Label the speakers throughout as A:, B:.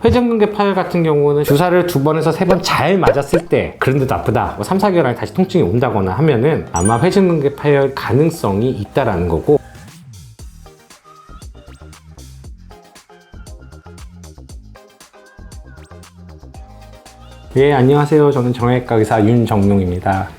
A: 회전근개 파열 같은 경우는 주사를 2번에서 3번 잘 맞았을 때 그런데도 아프다, 3, 4개월 안에 다시 통증이 온다거나 하면은 아마 회전근개 파열 가능성이 있다라는 거고, 예, 안녕하세요. 저는 정형외과 의사 윤정용입니다.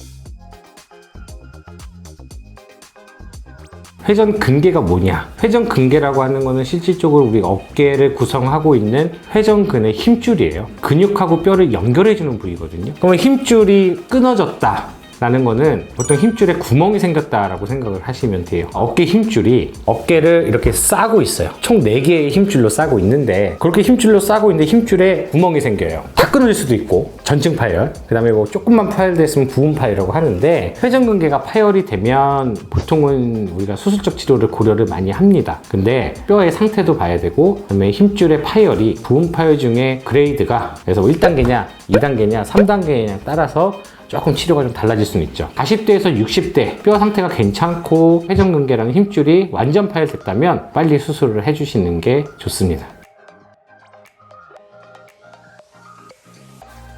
A: 회전근개가 뭐냐? 회전근개라고 하는 거는 실질적으로 우리 어깨를 구성하고 있는 회전근의 힘줄이에요. 근육하고 뼈를 연결해주는 부위거든요. 그러면 힘줄이 끊어졌다 라는 거는 보통 힘줄에 구멍이 생겼다라고 생각을 하시면 돼요. 어깨 힘줄이 어깨를 이렇게 싸고 있어요. 총 4개의 힘줄로 싸고 있는데, 그렇게 힘줄로 싸고 있는데 힘줄에 구멍이 생겨요. 다 끊어질 수도 있고, 전증 파열, 그 다음에 뭐 조금만 파열됐으면 부분 파열이라고 하는데, 회전근개가 파열이 되면 보통은 우리가 수술적 치료를 고려를 많이 합니다. 근데 뼈의 상태도 봐야 되고, 그 다음에 힘줄의 파열이 부분 파열 중에 그레이드가, 그래서 1단계냐 2단계냐 3단계냐 따라서 조금 치료가 좀 달라질 수는 있죠. 40대에서 60대 뼈 상태가 괜찮고 회전근개라는 힘줄이 완전 파열됐다면 빨리 수술을 해주시는 게 좋습니다.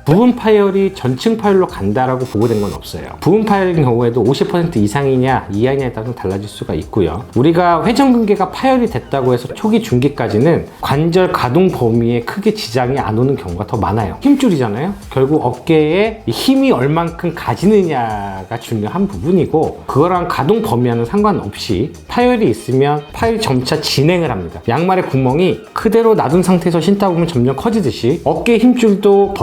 A: 부분 파열이 전층 파열로 간다라고 보고된 건 없어요. 부분 파열인 경우에도 50% 이상이냐 이하냐에 따라 달라질 수가 있고요. 우리가 회전근개가 파열이 됐다고 해서 초기 중기까지는 관절 가동 범위에 크게 지장이 안 오는 경우가 더 많아요. 힘줄이잖아요. 결국 어깨에 힘이 얼만큼 가지느냐가 중요한 부분이고, 그거랑 가동 범위와는 상관없이 파열이 있으면 파열 점차 진행을 합니다. 양말의 구멍이 그대로 놔둔 상태에서 신다 보면 점점 커지듯이 어깨 힘줄도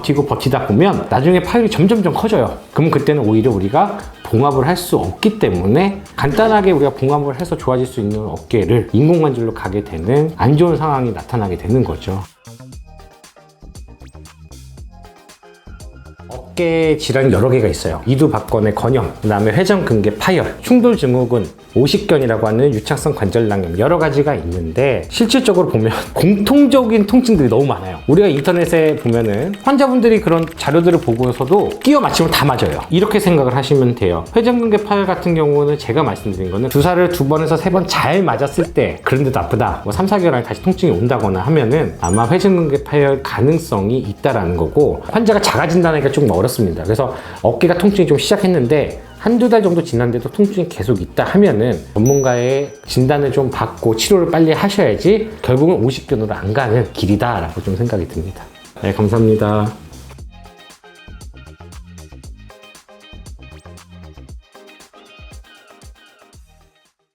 A: 버티다 보면 나중에 파열이 점점 커져요. 그럼 그때는 오히려 우리가 봉합을 할 수 없기 때문에 간단하게 우리가 봉합을 해서 좋아질 수 있는 어깨를 인공관절로 가게 되는 안 좋은 상황이 나타나게 되는 거죠. 어깨 질환이 여러 개가 있어요. 이두박근의 건형, 그 다음에 회전근개 파열, 충돌증후군, 오십견이라고 하는 유착성 관절낭염, 여러 가지가 있는데 실질적으로 보면 공통적인 통증들이 너무 많아요. 우리가 인터넷에 보면은 환자분들이 그런 자료들을 보고서도 끼워 맞추면 다 맞아요. 이렇게 생각을 하시면 돼요. 회전근개 파열 같은 경우는 제가 말씀드린 거는 주사를 2번에서 3번 잘 맞았을 때 그런데도 아프다, 3, 4개월 안에 다시 통증이 온다거나 하면은 아마 회전근개 파열 가능성이 있다라는 거고, 환자가 작아진다니까 조금 어렵습니다. 그래서 어깨가 통증이 좀 시작했는데 한두 달 정도 지났는데도 통증이 계속 있다 하면은 전문가의 진단을 좀 받고 치료를 빨리 하셔야지 결국은 50견으로 안 가는 길이다 라고 좀 생각이 듭니다. 네, 감사합니다.